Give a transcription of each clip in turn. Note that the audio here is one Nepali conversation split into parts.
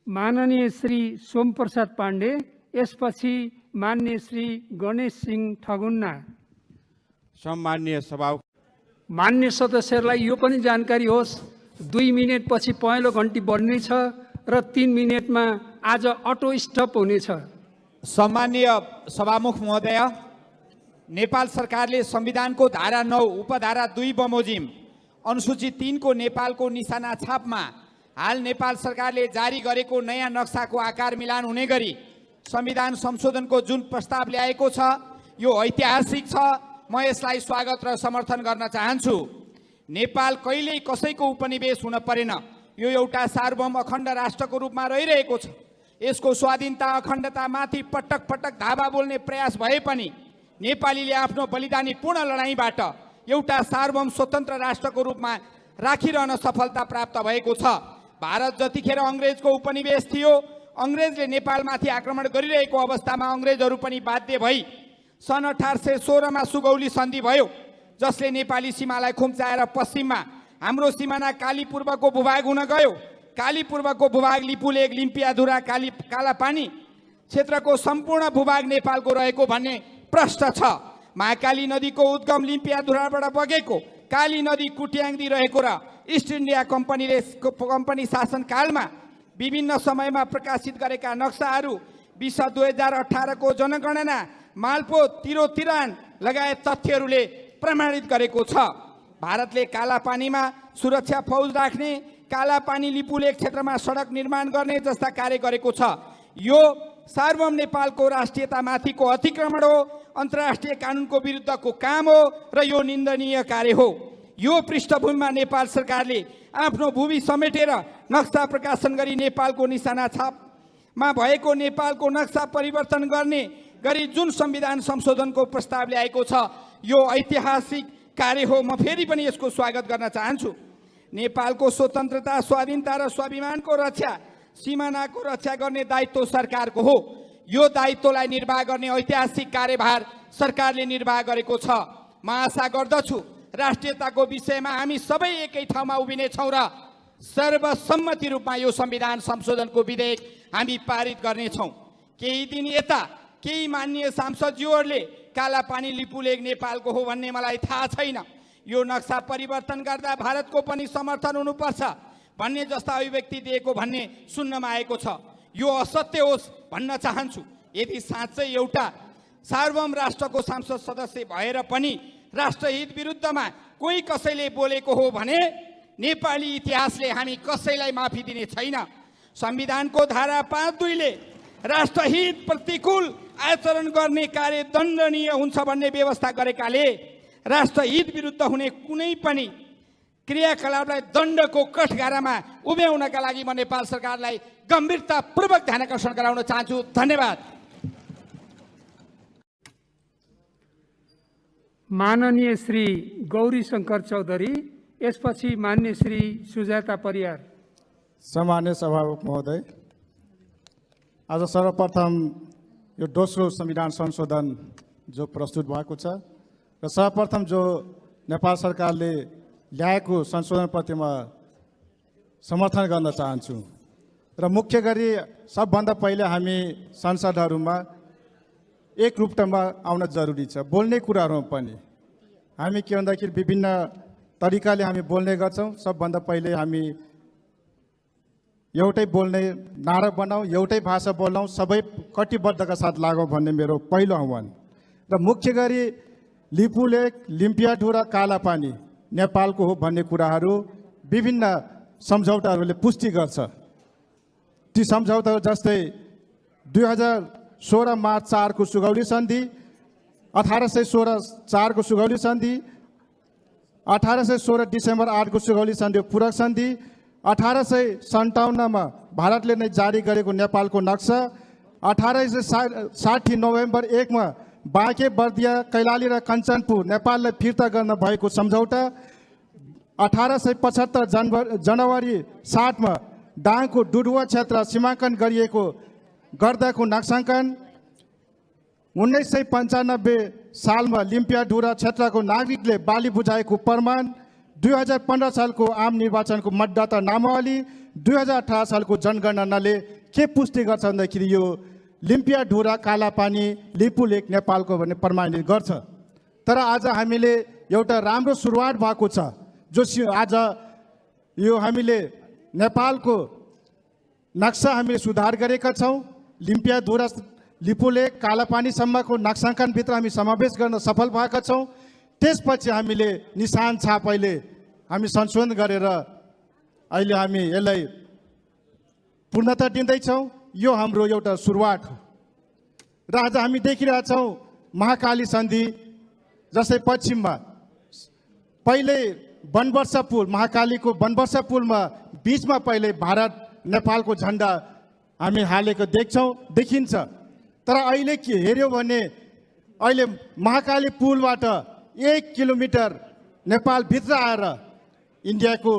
माननीय श्री सोमप्रसाद पाण्डे, यसपछि माननीय श्री गणेश सिंह ठगुन्ना। सम्माननीय सभा मान्य सदस्यहरूलाई यो पनि जानकारी होस्, 2 मिनेट पछि पहेँलो घन्टी बज्नेछ र 3 मिनेटमा आज अटो स्टप हुनेछ। सम्माननीय सभामुख महोदय, नेपाल सरकारले संविधानको धारा 9 उपधारा 2 बमोजिम अनुसूची 3 को नेपालको निशाना छापमा हाल नेपाल सरकारले जारी गरेको नयाँ नक्साको आकार मिलान हुने गरी संविधान संशोधनको जुन प्रस्ताव ल्याएको छ यो ऐतिहासिक छ। म यसलाई स्वागत र समर्थन गर्न चाहन्छु। नेपाल कहिल्यै कसैको उपनिवेश हुन परेन। यो एउटा सार्वभौम अखण्ड राष्ट्रको रूपमा रहिरहेको छ। यसको स्वाधीनता अखण्डतामाथि पटक पटक धावा बोल्ने प्रयास भए पनि नेपालीले आफ्नो बलिदानी पूर्ण लडाईँबाट एउटा सार्वभौम स्वतन्त्र राष्ट्रको रूपमा राखिरहन सफलता प्राप्त भएको छ। भारत जतिखेर अङ्ग्रेजको उपनिवेश थियो, अङ्ग्रेजले नेपालमाथि आक्रमण गरिरहेको अवस्थामा अङ्ग्रेजहरू पनि बाध्य भई सन् 1816 मा सुगौली सन्धि भयो, जसले नेपाली सीमालाई खुम्चाएर पश्चिममा हाम्रो सिमाना कालीपूर्वको भूभाग हुन गयो। कालीपूर्वको भूभाग लिपुलेक, लिम्पियाधुरा, कालापानी क्षेत्रको सम्पूर्ण भूभाग नेपालको रहेको भन्ने प्रश्न छ। महाकाली नदीको उद्गम लिम्पियाधुराबाट बगेको, काली नदी कुट्याङदी रहेको र इस्ट इन्डिया कम्पनी शासनकालमा विभिन्न समयमा प्रकाशित गरेका नक्साहरू, विश्व 2018 को जनगणना, मालपो, तिरोतिरान लगायत तथ्यहरूले प्रमाणित गरेको छ। भारतले कालापानीमा सुरक्षा फौज राख्ने, कालापानी लिपुलेक क्षेत्रमा सडक निर्माण गर्ने जस्ता कार्य गरेको छ। यो सार्वभौम नेपालको राष्ट्रियतामाथिको अतिक्रमण हो, अन्तर्राष्ट्रिय कानुनको विरुद्धको काम हो र यो निन्दनीय कार्य हो। यो पृष्ठभूमिमा नेपाल सरकारले आफ्नो भूमि समेटेर नक्सा प्रकाशन गरी नेपालको निशाना छापमा भएको नेपालको नक्सा परिवर्तन गर्ने गरी जुन संविधान संशोधनको प्रस्ताव ल्याएको छ यो ऐतिहासिक कार्य हो। म फेरि पनि यसको स्वागत गर्न चाहन्छु। नेपालको स्वतन्त्रता, स्वाधीनता र स्वाभिमानको रक्षा, सीमानाको रक्षा गर्ने दायित्व सरकारको हो। यो दायित्वलाई निर्वाह गर्ने ऐतिहासिक कार्यभार सरकारले निर्वाह गरेको छ। म आशा गर्दछु राष्ट्रियताको विषयमा हामी सबै एकै ठाउँमा उभिनेछौँ र सर्वसम्मति रूपमा यो संविधान संशोधनको विधेयक हामी पारित गर्नेछौँ। केही दिन यता केही माननीय सांसदज्यूहरूले कालापानी लिपुलेक नेपालको हो भन्ने मलाई थाहा छैन। यो नक्सा परिवर्तन गर्दा भारतको पनि समर्थन हुनुपर्छ भन्ने जस्ता अभिव्यक्ति दिएको भन्ने सुन्नमा आएको छ। यो असत्य होस् भन्न चाहन्छु। यदि साँच्चै एउटा सार्वभौम राष्ट्रको संसद सदस्य भएर पनि राष्ट्रहित विरुद्धमा कोही कसैले बोलेको हो भने नेपाली इतिहासले हामी कसैलाई माफी दिने छैन। संविधानको धारा 5(2) ले राष्ट्रहित प्रतिकूल आचरण गर्ने कार्य दण्डनीय हुन्छ भन्ने व्यवस्था गरेकाले राष्ट्रहित विरुद्ध हुने कुनै पनि क्रियाकलापलाई दण्डको कठघरामा उभ्याउनका लागि म नेपाल सरकारलाई गम्भीरतापूर्वक ध्यानकर्षण गराउन चाहन्छु। धन्यवाद। माननीय श्री गौरी शंकर चौधरी, यसपछि मान्य श्री सुजाता परियार। सम्मान्य सभामुख महोदय, आज सर्वप्रथम यो दोस्रो संविधान संशोधन जो प्रस्तुत भएको छ र सर्वप्रथम जो नेपाल सरकारले ल्याएको संशोधनप्रति म समर्थन गर्न चाहन्छु। र मुख्य गरी सबभन्दा पहिले हामी संसदहरूमा एकरूपतामा आउन जरुरी छ। बोल्ने कुराहरूमा पनि हामी के भन्दाखेरि विभिन्न तरिकाले हामी बोल्ने गर्छौँ। सबभन्दा पहिले हामी एउटै बोल्ने नारा बनाऊ, एउटै भाषा बोलाउँ, सबै कटिबद्धका साथ लागौँ भन्ने मेरो पहिलो आह्वान। र मुख्य गरी लिपुलेक, लिम्पियाधुरा, कालापानी नेपालको हो भन्ने कुराहरू विभिन्न सम्झौताहरूले पुष्टि गर्छ। ती सम्झौताहरू जस्तै 2016 मार्च 4 को सुगौली सन्धि, 1816 4 को सुगौली सन्धि, 1816 डिसेम्बर 8 को सुगौली सन्धि पूरक सन्धि, 1857 मा भारतले नै जारी गरेको नेपालको नक्सा, 1860 नोभेम्बर 1 मा बाँके, बर्दिया, कैलाली र कञ्चनपुर नेपाललाई फिर्ता गर्न भएको सम्झौता, 1875 जनवरी 60 मा दाङको डुडुवा क्षेत्र सीमाङ्कन गरिएको गर्दाको नक्साङ्कन, 1995 सालमा लिम्पियाधुरा क्षेत्रको नागरिकले बाली बुझाएको प्रमाण, 2015 सालको आम निर्वाचनको मतदाता नामावली 2018 सालको जनगणनाले के पुष्टि गर्छ भन्दाखेरि यो लिम्पियाढुरा कालापानी लिपुलेक नेपालको भन्ने प्रमाणित गर्छ। तर आज हामीले एउटा राम्रो सुरुवात भएको छ, जो आज यो हामीले नेपालको नक्सा हामीले सुधार गरेका छौँ। लिम्पियाढुरा लिपुलेक कालापानीसम्मको नक्साङ्कनभित्र हामी समावेश गर्न सफल भएका छौँ। त्यसपछि हामीले निशान छाप अहिले हामी संशोधन गरेर अहिले हामी यसलाई पूर्णता दिँदैछौँ। यो हाम्रो एउटा सुरुवात हो र आज हामी देखिरहेछौँ महाकाली सन्धि, जस्तै पश्चिममा पहिले वनवर्षा पुल, महाकालीको वनवर्षा पुलमा बिचमा पहिले भारत नेपालको झन्डा हामी हालेको देखिन्छ। तर अहिले के हेऱ्यो भने अहिले महाकाली पुलबाट 1 किलोमिटर नेपालभित्र आएर इन्डियाको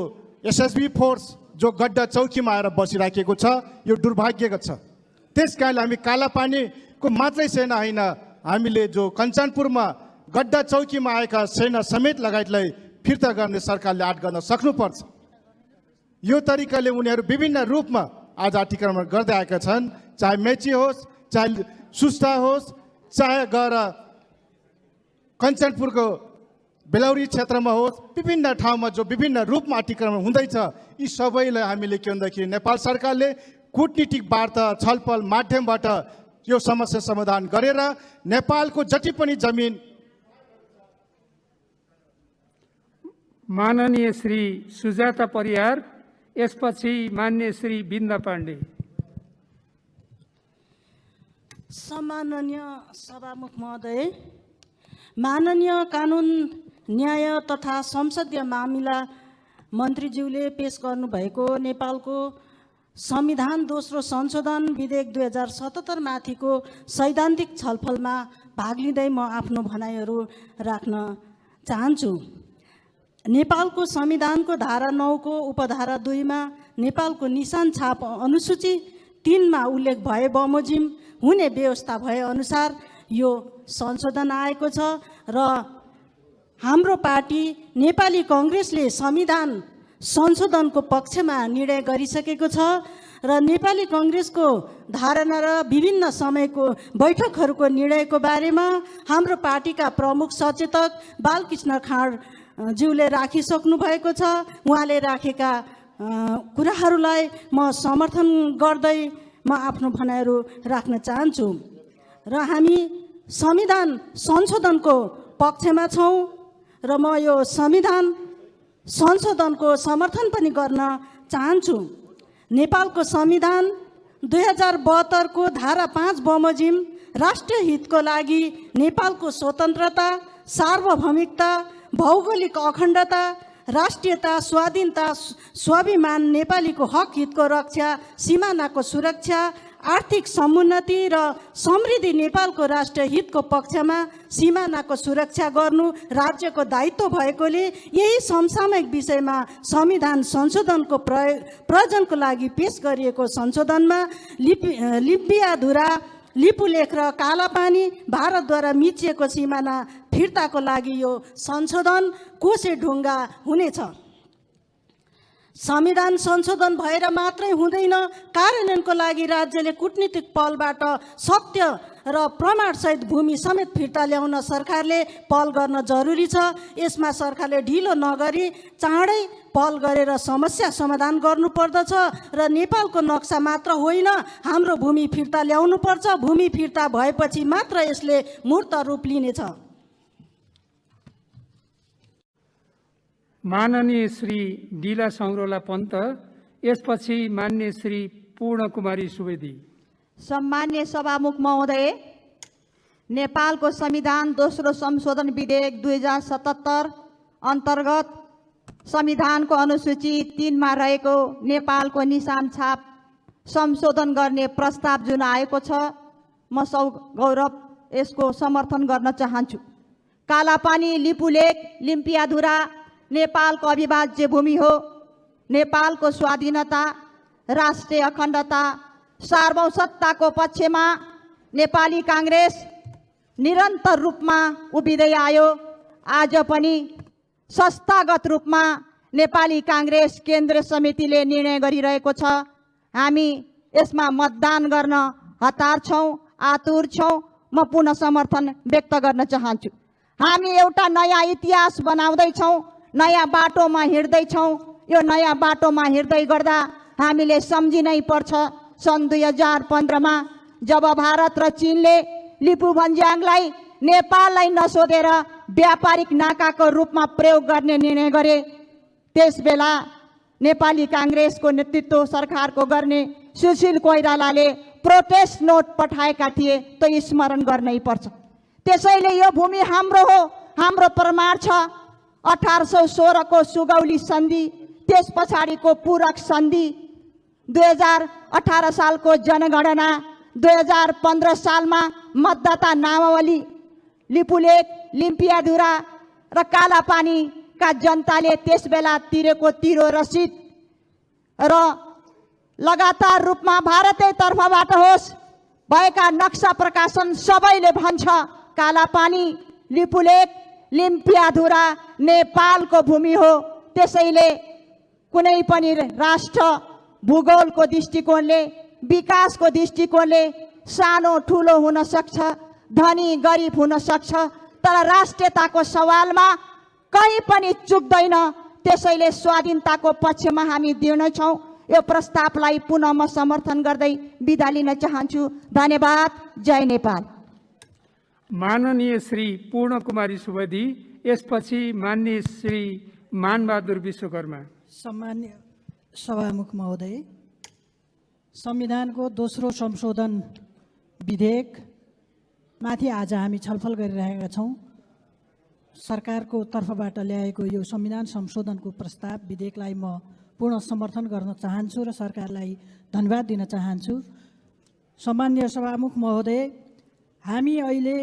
एसएसबी फोर्स जो गड्डा चौकीमा आएर बसिराखेको छ, यो दुर्भाग्यको छ। त्यस कारणले हामी कालापानीको मात्रै सेना होइन, हामीले जो कञ्चनपुरमा गड्डा चौकीमा आएका सेना समेत लगायतलाई फिर्ता गर्ने सरकारले आँट गर्न सक्नुपर्छ। यो तरिकाले उनीहरू विभिन्न रूपमा आज अतिक्रमण गर्दै आएका छन्, चाहे मेची होस्, चाहे सुस्ता होस्, चाहे गएर कञ्चनपुरको बेलौरी क्षेत्रमा होस्, विभिन्न ठाउँमा जो विभिन्न रूपमा अतिक्रमण हुँदैछ, यी सबैलाई हामीले के भन्दाखेरि नेपाल सरकारले कूटनीतिक वार्ता छलफल माध्यमबाट यो समस्या समाधान गरेर नेपालको जति पनि जमिन। माननीय श्री सुजाता परियार, यसपछि मान्य श्री बिन्दा पाण्डे। सम्माननीय सभामुख महोदय, माननीय कानुन न्याय तथा संसदीय मामिला मन्त्रीज्यूले पेश गर्नुभएको नेपालको संविधान दोस्रो संशोधन विधेयक 2077 माथिको सैद्धान्तिक छलफलमा भाग लिँदै म आफ्नो भनाइहरू राख्न चाहन्छु। नेपालको संविधानको धारा 9 को उपधारा 2 मा नेपालको निशान छाप अनुसूची 3 मा उल्लेख भए बमोजिम हुने व्यवस्था भए अनुसार यो संशोधन आएको छ र हाम्रो पार्टी नेपाली कांग्रेसले संविधान संशोधनको पक्षमा निर्णय गरिसकेको छ र नेपाली कांग्रेसको धारणा र विभिन्न समयको बैठकहरूको निर्णयको बारेमा हाम्रो पार्टीका प्रमुख सचेतक बालकृष्ण खाँड ज्यूले राखिसक्नु भएको छ। उहाँले राखेका कुराहरूलाई म समर्थन गर्दै म आफ्नो भनाइहरू राख्न चाहन्छु र हामी संविधान संशोधनको पक्षमा छौँ र म यो संविधान संशोधनको समर्थन पनि गर्न चाहन्छु। नेपालको संविधान 2072 को धारा 5 बमोजिम राष्ट्रिय हितको लागि नेपालको स्वतन्त्रता, सार्वभौमिकता, भौगोलिक अखण्डता, राष्ट्रियता, स्वाधीनता, स्वाभिमान, नेपालीको हक हितको रक्षा, सीमानाको सुरक्षा, आर्थिक समुन्नति र समृद्धि, नेपालको राष्ट्रिय हितको पक्षमा सीमानाको सुरक्षा गर्नु राज्यको दायित्व भएकोले यही समसामयिक विषयमा संविधान संशोधनको प्रयोजनको लागि पेश गरिएको संशोधनमा लिम्पियाधुरा, लिपुलेख र कालापानी भारतद्वारा मिचिएको सीमाना फिर्ताको लागि यो संशोधन कोसेढुङ्गा हुनेछ। संविधान संशोधन भएर मात्रै हुँदैन, कार्यान्वयनको लागि राज्यले कूटनीतिक पहलबाट सत्य र प्रमाणसहित भूमि समेत फिर्ता ल्याउन सरकारले पहल गर्न जरुरी छ। यसमा सरकारले ढिलो नगरी चाँडै पहल गरेर समस्या समाधान गर्नुपर्दछ र नेपालको नक्सा मात्र होइन, हाम्रो भूमि फिर्ता ल्याउनुपर्छ। भूमि फिर्ता भएपछि मात्र यसले मूर्त रूप लिनेछ। माननीय श्री डिला सौरोला पन्त, यसपछि मान्य श्री पूर्ण कुमारी सुवेदी। सम्मान्य सभामुख महोदय, नेपालको संविधान दोस्रो संशोधन विधेयक 2077 अन्तर्गत संविधानको अनुसूची 3 मा रहेको नेपालको निशान छाप संशोधन गर्ने प्रस्ताव जुन आएको छ, म सौ गौरव यसको समर्थन गर्न चाहन्छु। कालापानी, लिपुलेक, लिम्पियाधुरा नेपालको अविभाज्य भूमि हो। नेपालको स्वाधीनता, राष्ट्रिय अखण्डता, सार्वभौमसत्ताको पक्षमा नेपाली कांग्रेस निरन्तर रूपमा उभिँदै आयो। आज पनि संस्थागत रूपमा नेपाली काङ्ग्रेस केन्द्रीय समितिले निर्णय गरिरहेको छ। हामी यसमा मतदान गर्न हतार छौँ, आतुर छौँ। म पुनः समर्थन व्यक्त गर्न चाहन्छु। हामी एउटा नयाँ इतिहास बनाउँदैछौँ, नयाँ बाटोमा हिँड्दैछौँ। यो नयाँ बाटोमा हिँड्दै गर्दा हामीले सम्झिनै पर्छ सन् 2015मा जब भारत र चीनले लिपु भन्ज्याङलाई नेपाललाई नसोधेर व्यापारिक नाकाको रूपमा प्रयोग गर्ने निर्णय गरे। त्यसबेला नेपाली काङ्ग्रेसको नेतृत्व सरकारको गर्ने सुशील कोइरालाले प्रोटेस्ट नोट पठाएका थिए, त्यो स्मरण गर्नै पर्छ। त्यसैले यो भूमि हाम्रो हो, हाम्रो प्रमाण छ। 1816 को सुगौली सन्धि, त्यस पछाडिको पूरक सन्धि, 2018 सालको जनगणना, 2015 सालमा मतदाता नामावली, लिपुलेक, लिम्पियाधुरा र कालापानीका जनताले त्यसबेला तिरेको तिरो रसिद र लगातार रूपमा भारतीय तर्फबाट होस् भएका नक्सा प्रकाशन सबैले भन्छ कालापानी, लिपुलेक, लिम्पियाधुरा नेपालको भूमि हो। त्यसैले कुनै पनि राष्ट्र भूगोलको दृष्टिकोणले, विकासको दृष्टिकोणले सानो ठुलो हुन सक्छ, धनी गरिब हुन सक्छ, तर राष्ट्रियताको सवालमा कहीँ पनि चुक्दैन। त्यसैले स्वाधीनताको पक्षमा हामी दिनेछौँ। यो प्रस्तावलाई पुनः म समर्थन गर्दै बिदा लिन चाहन्छु। धन्यवाद। जय नेपाल। माननीय श्री पूर्ण कुमारी सुवेदी, यसपछि माननीय श्री मानबहादुर विश्वकर्मा। सम्मान्य सभामुख महोदय, संविधानको दोस्रो संशोधन विधेयकमाथि आज हामी छलफल गरिरहेका छौँ। सरकारको तर्फबाट ल्याएको यो संविधान संशोधनको प्रस्ताव विधेयकलाई म पूर्ण समर्थन गर्न चाहन्छु र सरकारलाई धन्यवाद दिन चाहन्छु। सम्मान्य सभामुख महोदय, हामी अहिले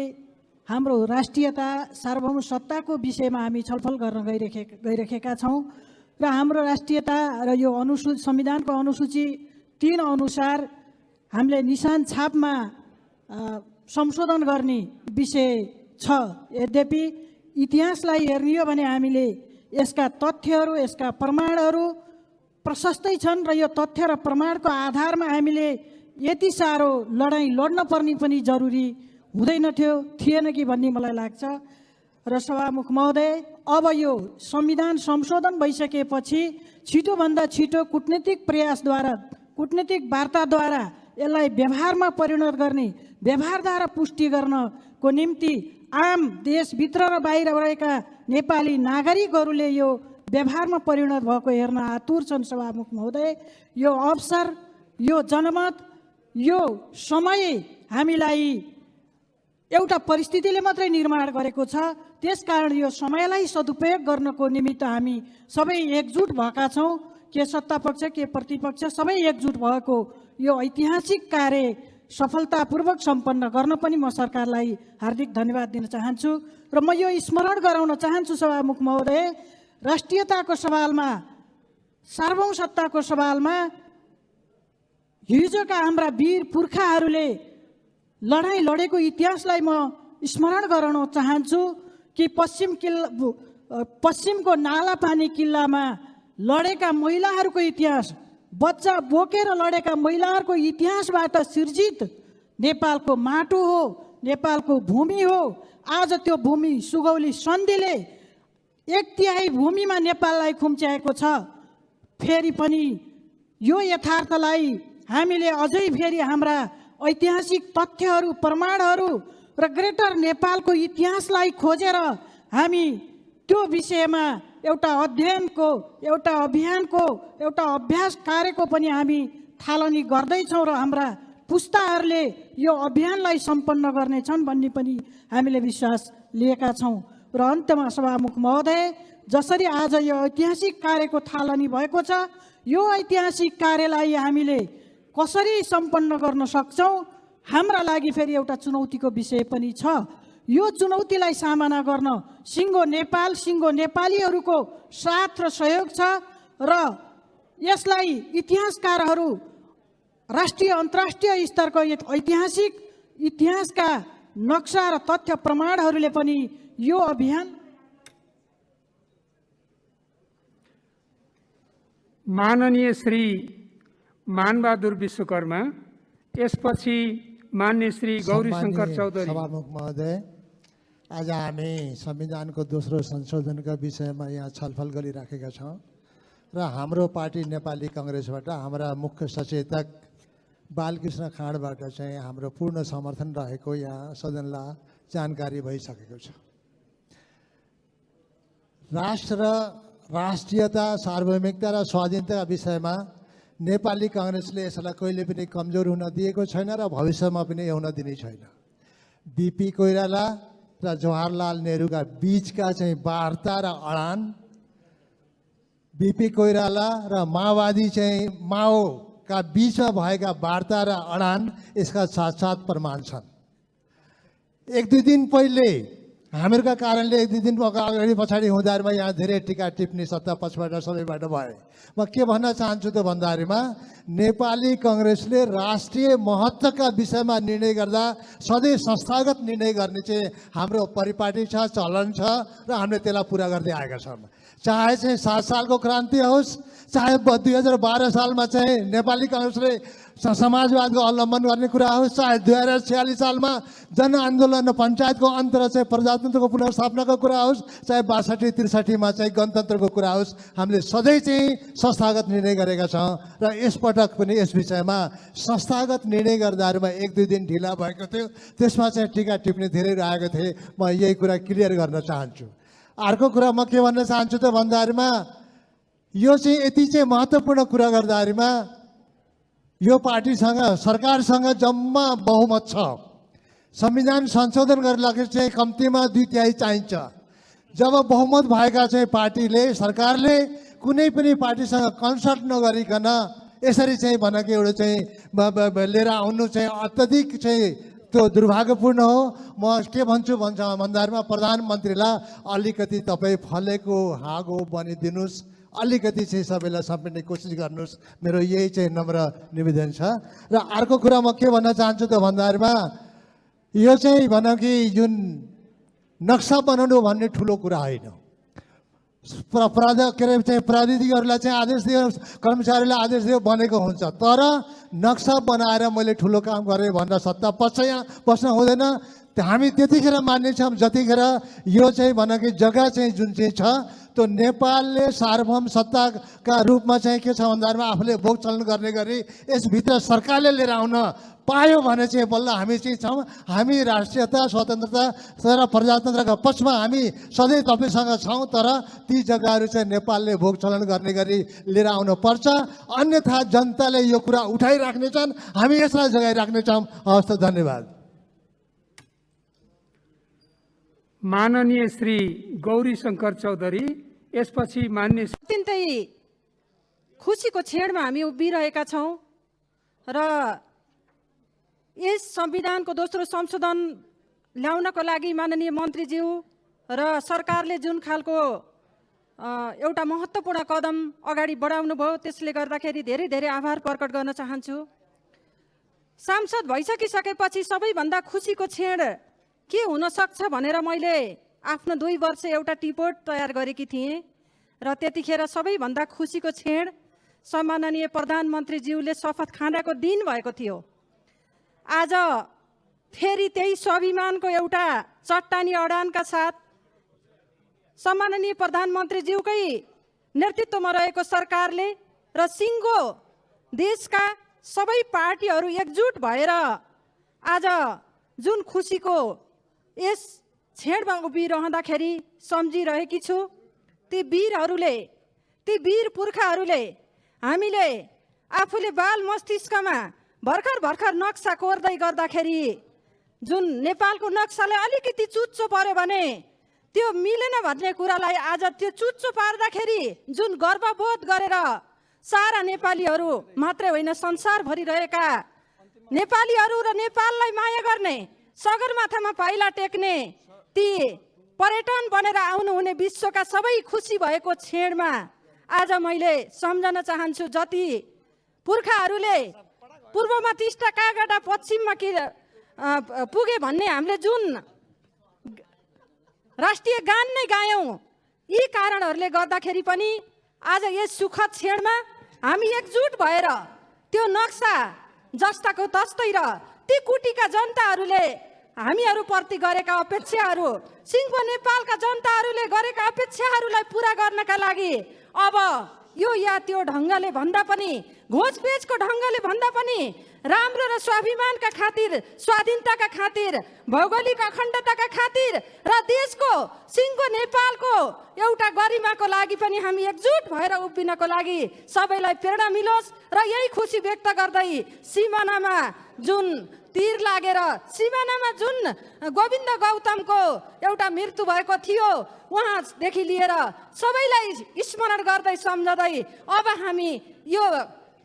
हाम्रो राष्ट्रियता, सार्वभौम सत्ताको विषयमा हामी छलफल गर्न गइरहेका छौँ र हाम्रो राष्ट्रियता र यो संविधानको अनुसूची 3 अनुसार हामीले निशान छापमा संशोधन गर्ने विषय छ। यद्यपि इतिहासलाई हेर्ने हो भने हामीले यसका तथ्यहरू, यसका प्रमाणहरू प्रशस्तै छन् र यो तथ्य र प्रमाणको आधारमा हामीले यति साह्रो लडाइँ लड्न पर्ने पनि जरुरी थिएन कि भन्ने मलाई लाग्छ। र सभामुख महोदय, अब यो संविधान संशोधन भइसकेपछि छिटोभन्दा छिटो कूटनीतिक प्रयासद्वारा, कूटनीतिक वार्ताद्वारा यसलाई व्यवहारमा परिणत गर्ने, व्यवहारद्वारा पुष्टि गर्नको निम्ति आम देशभित्र र बाहिर रहेका नेपाली नागरिकहरूले यो व्यवहारमा परिणत भएको हेर्न आतुर छन्। सभामुख महोदय, यो अवसर, यो जनमत, यो समय हामीलाई एउटा परिस्थितिले मात्रै निर्माण गरेको छ। त्यसकारण यो समयलाई सदुपयोग गर्नको निमित्त हामी सबै एकजुट भएका छौँ। के सत्तापक्ष, के प्रतिपक्ष सबै एकजुट भएको यो ऐतिहासिक कार्य सफलतापूर्वक सम्पन्न गर्न पनि म सरकारलाई हार्दिक धन्यवाद दिन चाहन्छु। र म यो स्मरण गराउन चाहन्छु सभामुख महोदय, राष्ट्रियताको सवालमा, सार्वभौम सत्ताको सवालमा हिजोका हाम्रा वीर पुर्खाहरूले लडाइँ लडेको इतिहासलाई म स्मरण गराउन चाहन्छु कि पश्चिमको नालापानी किल्लामा लडेका महिलाहरूको इतिहास, बच्चा बोकेर लडेका महिलाहरूको इतिहासबाट सिर्जित नेपालको माटो हो, नेपालको भूमि हो। आज त्यो भूमि सुगौली सन्धिले 1/3 भूमिमा नेपाललाई खुम्च्याएको छ। फेरि पनि यो यथार्थलाई हामीले अझै फेरि हाम्रा ऐतिहासिक तथ्यहरू, प्रमाणहरू र ग्रेटर नेपालको इतिहासलाई खोजेर हामी त्यो विषयमा एउटा अध्ययनको, एउटा अभियानको, एउटा अभ्यास कार्यको पनि हामी थालनी गर्दैछौँ र हाम्रा पुस्ताहरूले यो अभियानलाई सम्पन्न गर्नेछन् भन्ने पनि हामीले विश्वास लिएका छौँ। र अन्त्यमा सभामुख महोदय, जसरी आज यो ऐतिहासिक कार्यको थालनी भएको छ, यो ऐतिहासिक कार्यलाई हामीले कसरी सम्पन्न गर्न सक्छौँ, हाम्रा लागि फेरि एउटा चुनौतीको विषय पनि छ। यो चुनौतीलाई सामना गर्न सिङ्गो नेपाल, सिङ्गो नेपालीहरूको साथ र सहयोग छ र यसलाई इतिहासकारहरू, राष्ट्रिय अन्तर्राष्ट्रिय स्तरको ऐतिहासिक इतिहासका नक्सा र तथ्य प्रमाणहरूले पनि यो अभियान माननीय श्री मानबहादुर विश्वकर्मा, यसपछि मान्य श्री गौरीशङ्कर चौधरी। सभामुख महोदय, आज हामी संविधानको दोस्रो संशोधनका विषयमा यहाँ छलफल गरिराखेका छौँ र हाम्रो पार्टी नेपाली काङ्ग्रेसबाट हाम्रा मुख्य सचेतक बालकृष्ण खाँडबाट चाहिँ हाम्रो पूर्ण समर्थन रहेको यहाँ सदनलाई जानकारी भइसकेको छ। राष्ट्र, राष्ट्रियता, सार्वभौमिकता र स्वाधीनताका विषयमा नेपाली काङ्ग्रेसले यसलाई कहिले पनि कमजोर हुन दिएको छैन र भविष्यमा पनि हुन दिने छैन। बिपी कोइराला र जवाहरलाल नेहरूका बीचका चाहिँ वार्ता र अडान, बिपी कोइराला र माओवादी चाहिँ माओका बीचमा भएका वार्ता र अडान यसका साथ प्रमाण छन्। एक दुई दिन पहिले हामीहरूका कारणले एक दुई दिन अगाडि पछाडि हुँदाहरूमा यहाँ धेरै टिका टिप्पणी सत्ता पक्षबाट सबैबाट भए। म के भन्न चाहन्छु त भन्दाखेरिमा नेपाली काङ्ग्रेसले राष्ट्रिय महत्त्वका विषयमा निर्णय गर्दा सधैँ संस्थागत निर्णय गर्ने चाहिँ हाम्रो परिपाटी छ, चलन छ र हामीले त्यसलाई पुरा गर्दै आएका छौँ। चाहे चाहिँ 7 सालको क्रान्ति होस्, चाहे 2012 सालमा चाहिँ नेपाली काङ्ग्रेसले समाजवादको अवलम्बन गर्ने कुरा होस्, चाहे 2046 सालमा जनआन्दोलन र पञ्चायतको अन्त र चाहिँ प्रजातन्त्रको पुनर्स्थापनाको कुरा होस्, चाहे 62-63मा चाहिँ गणतन्त्रको कुरा होस्, हामीले सधैँ चाहिँ संस्थागत निर्णय गरेका छौँ र यसपटक पनि यस विषयमा संस्थागत निर्णय गर्दाहरूमा एक दुई दिन ढिला भएको थियो। त्यसमा चाहिँ टिका टिप्पणी धेरै रहेको थिए। म यही कुरा क्लियर गर्न चाहन्छु। अर्को कुरा म के भन्न चाहन्छु त भन्दाखेरिमा यो चाहिँ यति चाहिँ महत्त्वपूर्ण कुरा गर्दाखेरिमा यो पार्टीसँग, सरकारसँग जम्मा बहुमत छ। संविधान संशोधन गर्नलाई चाहिँ कम्तीमा 2/3 चाहिन्छ। जब बहुमत भएका चाहिँ पार्टीले, सरकारले कुनै पनि पार्टीसँग कन्सल्ट नगरिकन यसरी चाहिँ भनेको एउटा चाहिँ लिएर आउनु चाहिँ अत्यधिक चाहिँ त्यो दुर्भाग्यपूर्ण हो। म के भन्छु भन्दाखेरिमा प्रधानमन्त्रीलाई अलिकति तपाईँ फलेको हाँगो बनिदिनुहोस्, अलिकति चाहिँ सबैलाई समेट्ने कोसिस गर्नुहोस्। मेरो यही चाहिँ नम्र निवेदन छ। र अर्को कुरा म के भन्न चाहन्छु त भन्दाखेरिमा यो चाहिँ भनौँ कि जुन नक्सा बनाउनु भन्ने ठुलो कुरा होइन। प्राविधिकहरूलाई चाहिँ आदेश दियो, कर्मचारीलाई आदेश दियो बनेको हुन्छ, तर नक्सा बनाएर मैले ठुलो काम गरेँ भनेर सत्ता पक्ष यहाँ बस्न हुँदैन। हामी त्यतिखेर मान्नेछौँ जतिखेर यो चाहिँ भनौँ कि जग्गा चाहिँ जुन चाहिँ छ त्यो नेपालले सार्वभौम सत्ताका रूपमा चाहिँ के छ भन्दाखेरिमा आफूले भोग चलन गर्ने गरी यसभित्र सरकारले लिएर आउन पायो भने चाहिँ बल्ल हामी चाहिँ छौँ। हामी राष्ट्रियता, स्वतन्त्रता र प्रजातन्त्रका पक्षमा हामी सधैँ तपाईँसँग छौँ, तर ती जग्गाहरू चाहिँ नेपालले भोग चलन गर्ने गरी लिएर आउनु पर्छ। अन्यथा जनताले यो कुरा उठाइराख्नेछन्, हामी यसलाई जगाइराख्नेछौँ। हवस् त, धन्यवाद। माननीय श्री गौरीशङ्कर चौधरी, यसपछि मान्य अत्यन्तै खुसीको क्षणमा हामी उभिरहेका छौँ र यस संविधानको दोस्रो संशोधन ल्याउनको लागि माननीय मन्त्रीज्यू र सरकारले जुन खालको एउटा महत्त्वपूर्ण कदम अगाडि बढाउनु भयो, त्यसले गर्दाखेरि धेरै धेरै आभार प्रकट गर्न चाहन्छु। सांसद भइसकिसकेपछि सबैभन्दा खुसीको क्षण के हुन सक्छ भनेर मैले आफ्नो 2 वर्ष एउटा टिपोट तयार गरेकी थिएँ र त्यतिखेर सबैभन्दा खुसीको क्षण सम्माननीय प्रधानमन्त्रीज्यूले शपथ खाँदाको दिन भएको थियो। आज फेरि त्यही स्वाभिमानको एउटा चट्टानी अडानका साथ सम्माननीय प्रधानमन्त्रीज्यूकै नेतृत्वमा रहेको सरकारले र सिङ्गो देशका सबै पार्टीहरू एकजुट भएर आज जुन खुसीको यस क्षणमा उभिरहँदाखेरि सम्झिरहेकी छु, ती वीरहरूले, ती वीर पुर्खाहरूले हामीले आफूले बाल मस्तिष्कमा भर्खर नक्सा कोर्दै गर्दाखेरि जुन नेपालको नक्सालाई अलिकति चुच्चो पर्यो भने त्यो मिलेन भन्ने कुरालाई आज त्यो चुच्चो पार्दाखेरि जुन गर्वबोध गरेर सारा नेपालीहरू मात्रै होइन संसारभरि रहेका नेपालीहरू र नेपाललाई माया गर्ने, सगरमाथामा पाइला टेक्ने ती पर्यटन बनेर आउनुहुने विश्वका सबै खुसी भएको क्षणमा आज मैले सम्झन चाहन्छु, जति पुर्खाहरूले पूर्वमा टिस्टा कागडा पश्चिममा पुगे भन्ने हामीले जुन राष्ट्रिय गान नै गायौँ, यी कारणहरूले गर्दाखेरि पनि आज यस सुखद क्षणमा हामी एकजुट भएर त्यो नक्सा जस्ताको तस्तै र ती कुटीका जनताहरूले हामीहरूप्रति गरेका अपेक्षाहरू, सिङ्गो नेपालका जनताहरूले गरेका अपेक्षाहरूलाई पुरा गर्नका लागि अब यो या त्यो ढङ्गले भन्दा पनि, घोचपेचको ढङ्गले भन्दा पनि राम्रो र स्वाभिमानका खातिर, स्वाधीनताका खातिर, भौगोलिक अखण्डताका खातिर र देशको सिङ्गो नेपालको एउटा गरिमाको लागि पनि हामी एकजुट भएर उभिनको लागि सबैलाई प्रेरणा मिलोस् र यही खुसी व्यक्त गर्दै सिमानामा जुन तीर लागेर सिमानामा जुन गोविन्द गौतमको एउटा मृत्यु भएको थियो उहाँदेखि लिएर सबैलाई स्मरण गर्दै सम्झँदै अब हामी यो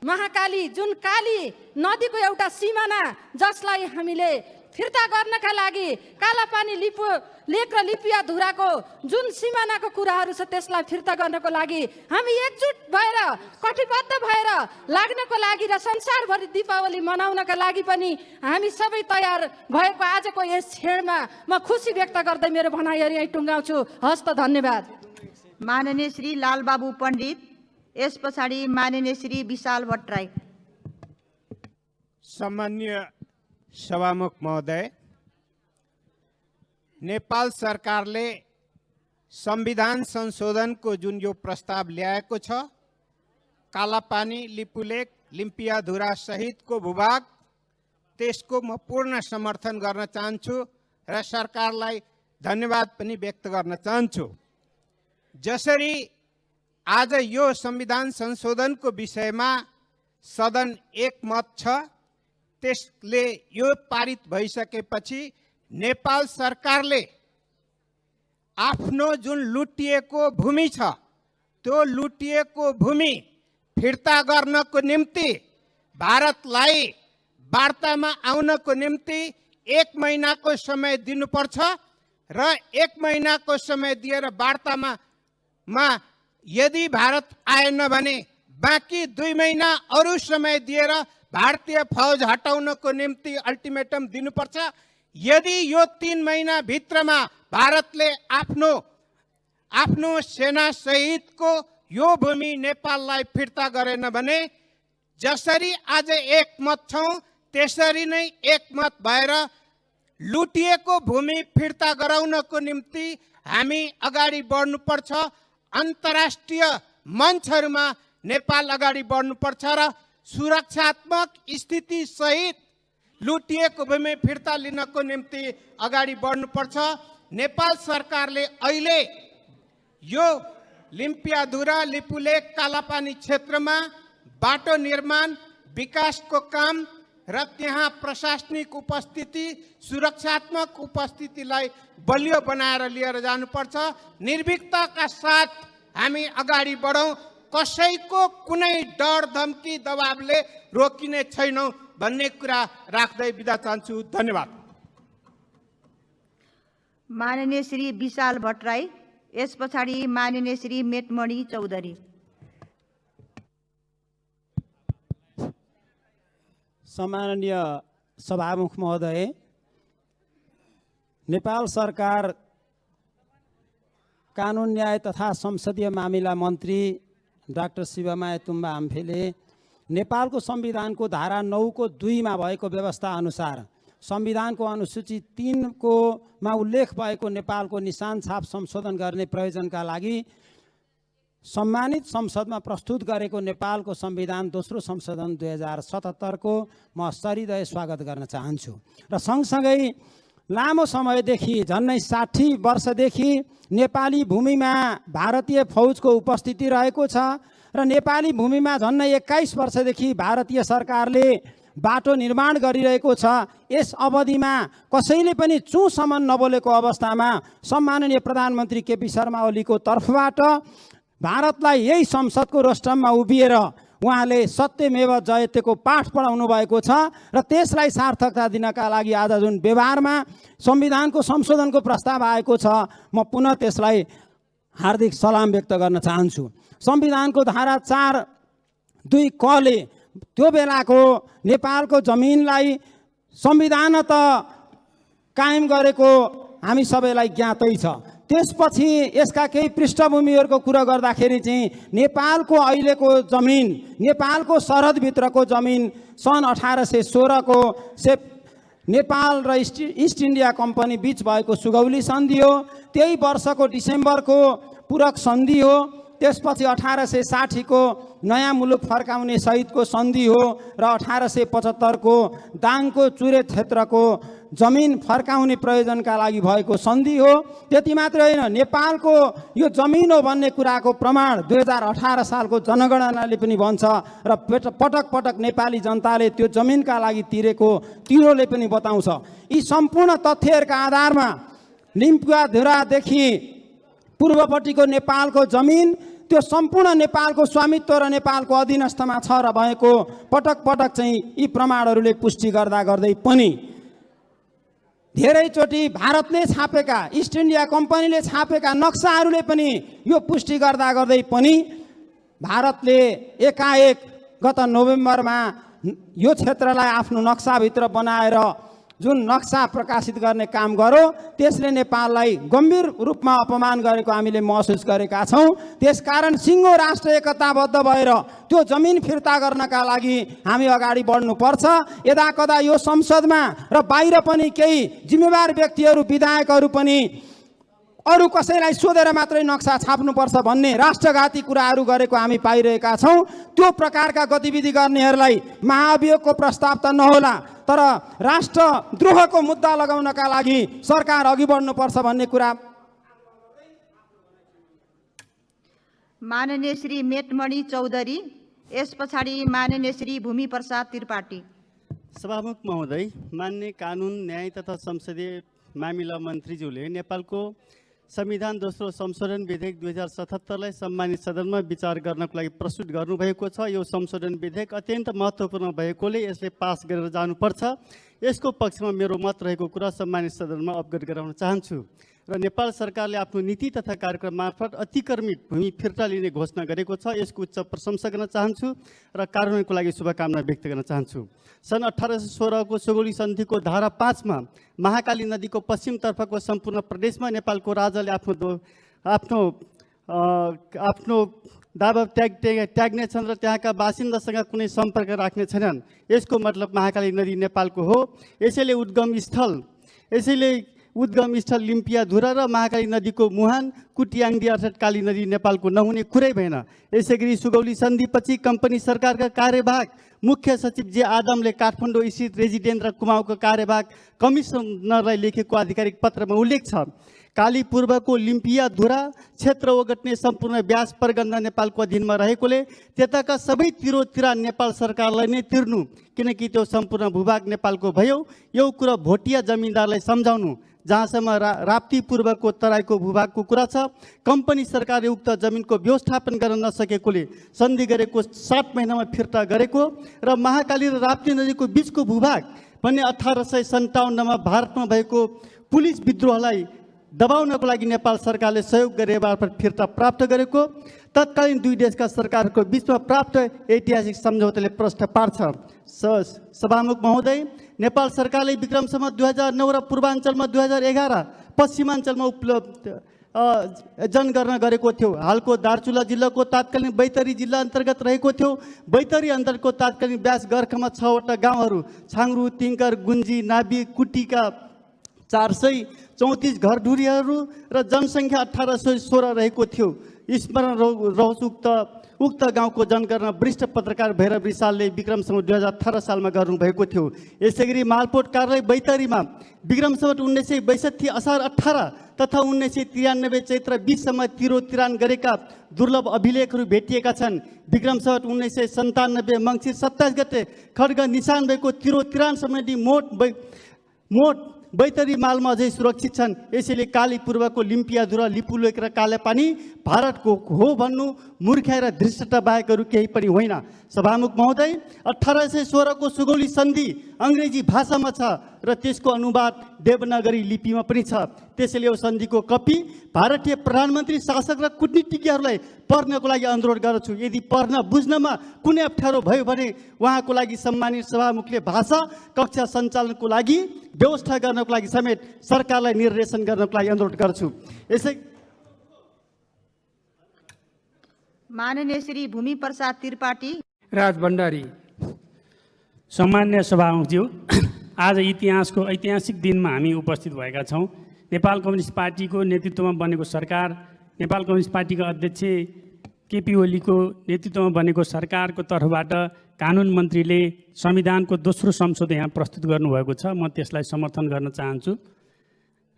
महाकाली जुन काली नदीको एउटा सिमाना जसलाई हामीले फिर्ता गर्नका लागि कालापानी लेक र लिपिया धुराको जुन सिमानाको कुराहरू छ त्यसलाई फिर्ता गर्नको लागि हामी एकजुट भएर कटिबद्ध भएर लाग्नको लागि र संसारभरि दीपावली मनाउनका लागि पनि हामी सबै तयार भएको आजको यस क्षणमा म खुसी व्यक्त गर्दै मेरो भनाइहरू यहीँ टुङ्गाउँछु। हस्त, धन्यवाद। माननीय श्री लालबाबु पण्डित, यस पछाडि माननीय श्री विशाल भट्टराई। सम्माननीय सभामुख महोदय, नेपाल सरकारले संविधान संशोधनको जुन यो प्रस्ताव ल्याएको छ, कालापानी, लिपुलेक, लिम्पियाधुरा सहितको भूभाग, त्यसको म पूर्ण समर्थन गर्न चाहन्छु र सरकारलाई धन्यवाद पनि व्यक्त गर्न चाहन्छु। जसरी आज यो संविधान संशोधनको विषयमा सदन एकमत छ, त्यसले यो पारित भइसकेपछि नेपाल सरकारले आफ्नो जुन लुटिएको भूमि छ त्यो लुटिएको भूमि फिर्ता गर्नको निम्ति भारतलाई वार्तामा आउनको निम्ति 1 महिनाको समय दिनुपर्छ र 1 महिनाको समय दिएर वार्तामा यदि भारत आएन भने बाँकी 2 महिना अरू समय दिएर भारतीय फौज हटाउनको निम्ति अल्टिमेटम दिनुपर्छ। यदि यो 3 महिना भित्रमा भारतले आफ्नो सेना सहितको यो भूमि नेपाललाई फिर्ता गरेन भने जसरी आज एकमत छौं त्यसरी नै एकमत भएर लुटिएको भूमि फिर्ता गराउनको निम्ति हामी अगाडि बढ्नुपर्छ। अन्तर्राष्ट्रिय मञ्चहरूमा नेपाल अगाडि बढ्नुपर्छ र सुरक्षात्मक स्थिति सहित लुटिएको भूमि फिर्ता लिनको निम्ति अगाडि बढ्नुपर्छ। नेपाल सरकारले अहिले यो लिम्पियाधुरा, लिपुलेक, कालापानी क्षेत्रमा बाटो निर्माण, विकासको काम र त्यहाँ प्रशासनिक उपस्थिति, सुरक्षात्मक उपस्थितिलाई बलियो बनाएर लिएर जानुपर्छ। निर्भीकताका साथ हामी अगाडि बढौं, कसैको कुनै डर धम्की दबावले रोकिने छैनौं भन्ने कुरा राख्दै बिदा चाहन्छु। धन्यवाद। माननीय श्री विशाल भट्टराई, यस पछाडि माननीय श्री मेटमणि चौधरी। सम्माननीय सभामुख महोदय, नेपाल सरकार कानुन न्याय तथा संसदीय मामिला मन्त्री डाक्टर शिवमाया तुम्बा आम्फेले नेपालको संविधानको धारा 9 को 2 मा भएको व्यवस्था अनुसार संविधानको अनुसूची 3 को मा उल्लेख भएको नेपालको निशान छाप संशोधन गर्ने प्रयोजनका लागि सम्मानित संसदमा प्रस्तुत गरेको नेपालको संविधान दोस्रो संशोधन 2077 को म सरिदय स्वागत गर्न चाहन्छु र सँगसँगै लामो समयदेखि झन्नै 60 वर्षदेखि नेपाली भूमिमा भारतीय फौजको उपस्थिति रहेको छ र नेपाली भूमिमा झन्नै 21 वर्षदेखि भारतीय सरकारले बाटो निर्माण गरिरहेको छ। यस अवधिमा कसैले पनि चुसम्म नबोलेको अवस्थामा सम्माननीय प्रधानमन्त्री केपी शर्मा ओलीको तर्फबाट भारतलाई यही संसदको रोस्टममा उभिएर उहाँले सत्यमेव जयतेको पाठ पढाउनु भएको छ र त्यसलाई सार्थकता दिनका लागि आज जुन व्यवहारमा संविधानको संशोधनको प्रस्ताव आएको छ, म पुनः त्यसलाई हार्दिक सलाम व्यक्त गर्न चाहन्छु। संविधानको धारा 4(2) क ले त्यो बेलाको नेपालको जमिनलाई संविधान त कायम गरेको हामी सबैलाई ज्ञातै छ। त्यसपछि यसका केही पृष्ठभूमिहरूको कुरा गर्दाखेरि चाहिँ नेपालको अहिलेको जमिन, नेपालको सरहदभित्रको जमिन सन् 1816 नेपाल र इस्ट इन्डिया कम्पनी बीच भएको सुगौली सन्धि हो। त्यही वर्षको डिसेम्बरको पूरक सन्धि हो। त्यसपछि 1860 को नयाँ मुलुक फर्काउने सहितको सन्धि हो र 1875 को दाङको चुरे क्षेत्रको जमिन फर्काउने प्रयोजनका लागि भएको सन्धि हो। त्यति मात्र होइन, नेपालको यो जमिन हो भन्ने कुराको प्रमाण 2018 सालको जनगणनाले पनि भन्छ र पटक पटक नेपाली जनताले त्यो जमिनका लागि तिरेको तिरोले पनि बताउँछ। यी सम्पूर्ण तथ्यहरूका आधारमा लिम्पुवाधुरादेखि पूर्वपट्टिको नेपालको जमिन त्यो सम्पूर्ण नेपालको स्वामित्व र नेपालको अधीनस्थमा छ र भएको पटक पटक चाहिँ यी प्रमाणहरूले पुष्टि गर्दै पनि धेरैचोटि भारतले छापेका, इस्ट इन्डिया कम्पनीले छापेका नक्साहरूले पनि यो पुष्टि गर्दै पनि भारतले एकाएक गत नोभेम्बरमा यो क्षेत्रलाई आफ्नो नक्साभित्र बनाएर जुन नक्सा प्रकाशित गर्ने काम गर्यो त्यसले नेपाललाई गम्भीर रूपमा अपमान गरेको हामीले महसुस गरेका छौँ। त्यसकारण सिङ्गो राष्ट्र एकताबद्ध भएर त्यो जमिन फिर्ता गर्नका लागि हामी अगाडि बढ्नुपर्छ। यदाकदा यो संसदमा र बाहिर पनि केही जिम्मेवार व्यक्तिहरू, विधायकहरू पनि अरू कसैलाई सोधेर मात्रै नक्सा छाप्नुपर्छ भन्ने राष्ट्रघाती कुराहरू गरेको हामी पाइरहेका छौँ। त्यो प्रकारका गतिविधि गर्नेहरूलाई महाभियोगको प्रस्ताव त नहोला, तर राष्ट्रद्रोहको मुद्दा लगाउनका लागि सरकार अघि बढ्नुपर्छ भन्ने कुरा। माननीय श्री मेटमणि चौधरी, यस पछाडि माननीय श्री भूमि प्रसाद त्रिपाठी। सभामुख महोदय, मान्य कानुन न्याय तथा संसदीय मामिला मन्त्रीज्यूले नेपालको संविधान दोस्रो संशोधन विधेयक 2077लाई सम्मानित सदनमा विचार गर्नको लागि प्रस्तुत गर्नुभएको छ। यो संशोधन विधेयक अत्यन्त महत्त्वपूर्ण भएकोले यसले पास गरेर जानुपर्छ। यसको पक्षमा मेरो मत रहेको कुरा सम्मानित सदनमा अवगत गराउन चाहन्छु र नेपाल सरकारले आफ्नो नीति तथा कार्यक्रम मार्फत अतिक्रमित भूमि फिर्ता लिने घोषणा गरेको छ। यसको उच्च प्रशंसा गर्न चाहन्छु र कार्यान्वयनको लागि शुभकामना व्यक्त गर्न चाहन्छु। सन् 1816 को सुगौली सन्धिको धारा 5 मा महाकाली नदीको पश्चिमतर्फको सम्पूर्ण प्रदेशमा नेपालको राजाले आफ्नो दावा त्याग्नेछन् र त्यहाँका बासिन्दासँग कुनै सम्पर्क राख्ने छैनन्। यसको मतलब महाकाली नदी नेपालको हो। यसैले उद्गम स्थल लिम्पियाधुरा र महाकाली नदीको मुहान कुटियाङ्दी अर्थात् काली नदी नेपालको नहुने कुरै भएन। यसैगरी सुगौली सन्धिपछि कम्पनी सरकारका कार्यवाहक मुख्य सचिव जे आदमले काठमाडौँ स्थित रेजिडेन्ट र कुमाउँको कार्यवाहक कमिसनरलाई लेखेको आधिकारिक पत्रमा उल्लेख छ। काली पूर्वको लिम्पियाधुरा क्षेत्र ओगट्ने सम्पूर्ण व्यास परगन्दा नेपालको अधीनमा रहेकोले त्यताका सबै तिरोतिरा नेपाल सरकारलाई नै तिर्नु, किनकि त्यो सम्पूर्ण भूभाग नेपालको भयो। यो कुरा भोटिया जमिनदारलाई सम्झाउनु। जहाँसम्म राप्ती पूर्वको तराईको भूभागको कुरा छ, कम्पनी सरकारले उक्त जमिनको व्यवस्थापन गर्न नसकेकोले सन्धि गरेको 7 महिनामा फिर्ता गरेको र महाकाली र राप्ती नदीको बीचको भूभाग भन्ने 1857 मा भारतमा भएको पुलिस विद्रोहलाई दबाउनको लागि नेपाल सरकारले सहयोग गरे मार्फत फिर्ता प्राप्त गरेको तत्कालीन दुई देशका सरकारको बीचमा प्राप्त ऐतिहासिक सम्झौताले प्रश्न पार्छ। सभामुख महोदय, नेपाल सरकारले विक्रमसम्म 2009 र पूर्वाञ्चलमा 2011 पश्चिमाञ्चलमा जन गर्न गरेको थियो। हालको दार्चुला जिल्लाको तात्कालीन बैतरी जिल्ला अन्तर्गत रहेको थियो। बैतरी अन्तर्गतको तात्कालीन व्यास गर्खमा 6 वटा गाउँहरू छाङ्रु, तिङ्कर, गुन्जी, नाबी, कुटीका 434 घरधुरीहरू र जनसङ्ख्या 1816 रहेको थियो। स्मरण रहोस् उक्त गाउँको जनगणना वरिष्ठ पत्रकार भैरव रिसालले विक्रमसम्म 2018 सालमा गर्नुभएको थियो। यसैगरी मालपोत कार्यालय बैतरीमा विक्रमसम्म 1962 असार 18 तथा 1993 चैत्र 20 सम्म तिरोतिरान गरेका दुर्लभ अभिलेखहरू भेटिएका छन्। विक्रमसम्म 1997 मङ्सिर 27 गते खड्ग निशान भएको तिरोतिरान सम्बन्धी मोट बैतरी मालमा अझै सुरक्षित छन्। यसैले काली पूर्वको लिम्पियाधुरा, लिपुलेक र कालेपानी भारतको हो भन्नु मूर्खाइ र धृष्टता बाहेकहरू केही पनि होइन। सभामुख महोदय, 1816 को सुगौली सन्धि अङ्ग्रेजी भाषामा छ र त्यसको अनुवाद देवनागरी लिपिमा पनि छ। त्यसैले यो सन्धिको कपी भारतीय प्रधानमन्त्री, शासक र कूटनीतिज्ञहरूलाई पढ्नको लागि अनुरोध गर्दछु। यदि पढ्न बुझ्नमा कुनै अप्ठ्यारो भयो भने उहाँको लागि सम्मानित सभामुखले भाषा कक्षा सञ्चालनको लागि व्यवस्था गर्नको लागि समेत सरकारलाई निर्देशन गर्नको लागि अनुरोध गर्छु। यसै माननीय श्री भूमि प्रसाद त्रिपाठी। राज भण्डारी। सम्मान्य सभामुखज्यू, आज इतिहासको ऐतिहासिक दिनमा हामी उपस्थित भएका छौँ। नेपाल कम्युनिस्ट पार्टीको नेतृत्वमा बनेको सरकार, नेपाल कम्युनिस्ट पार्टीका अध्यक्ष केपी ओलीको नेतृत्वमा बनेको सरकारको तर्फबाट कानुन मन्त्रीले संविधानको दोस्रो संशोधन यहाँ प्रस्तुत गर्नुभएको छ। म त्यसलाई समर्थन गर्न चाहन्छु